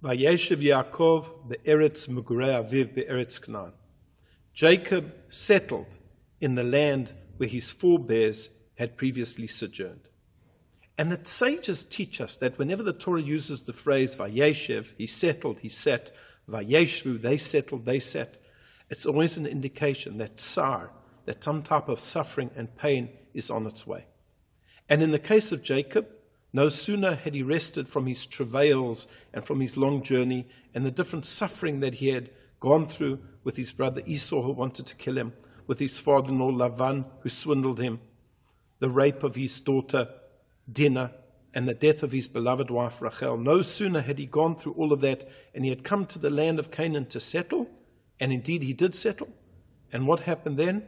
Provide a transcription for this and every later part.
Vayeishev Yaakov be'eretz Mugurei Aviv be'eretz Canaan. Jacob settled in the land where his forebears had previously sojourned. And the sages teach us that whenever the Torah uses the phrase Vayeishev, he settled, he sat, Vayeshvu, they settled, they sat, it's always an indication that tsar, that some type of suffering and pain is on its way. And in the case of Jacob, no sooner had he rested from his travails and from his long journey and the different suffering that he had gone through with his brother Esau who wanted to kill him, with his father-in-law Lavan who swindled him, the rape of his daughter Dinah, and the death of his beloved wife Rachel. No sooner had he gone through all of that and he had come to the land of Canaan to settle, and indeed he did settle. And what happened then?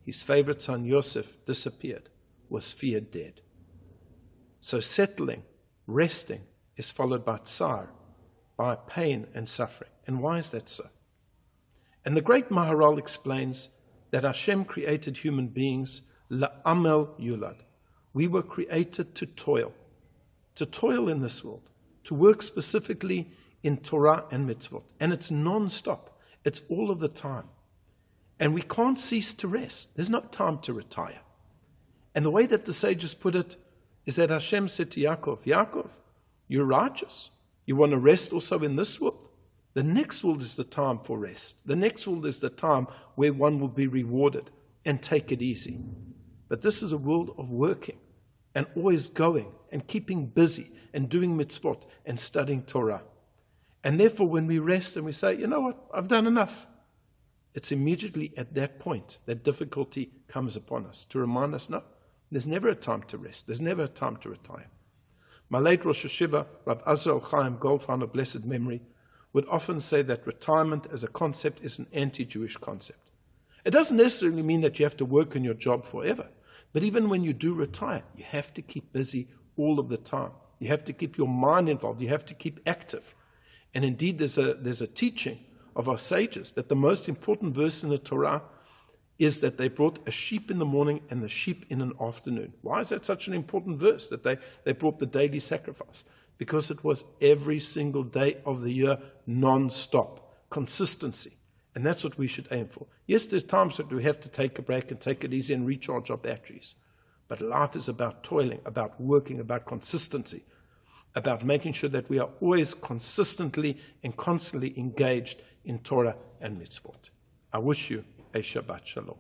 His favorite son Yosef disappeared, was feared dead. So settling, resting, is followed by tsar, by pain and suffering. And why is that so? And the great Maharal explains that Hashem created human beings la'amel yulad. We were created to toil in this world, to work specifically in Torah and mitzvot. And it's non-stop. It's all of the time. And we can't cease to rest. There's no time to retire. And the way that the sages put it is that Hashem said to Yaakov, Yaakov, you're righteous. You want to rest also in this world. The next world is the time for rest. The next world is the time where one will be rewarded, and take it easy. But this is a world of working and always going and keeping busy and doing mitzvot and studying Torah. And therefore when we rest and we say, you know what, I've done enough, it's immediately at that point that difficulty comes upon us to remind us, no, there's never a time to rest. There's never a time to retire. My late Rosh Hashiva, Rav Azrael Chaim Goldfarb of blessed memory, would often say that retirement as a concept is an anti-Jewish concept. It doesn't necessarily mean that you have to work in your job forever. But even when you do retire, you have to keep busy all of the time. You have to keep your mind involved. You have to keep active. And indeed, there's a teaching of our sages that the most important verse in the Torah is that they brought a sheep in the morning and the sheep in an afternoon. Why is that such an important verse, that they brought the daily sacrifice? Because it was every single day of the year, non-stop, consistency. And that's what we should aim for. Yes, there's times that we have to take a break and take it easy and recharge our batteries. But life is about toiling, about working, about consistency, about making sure that we are always consistently and constantly engaged in Torah and mitzvot. I wish you a Shabbat Shalom.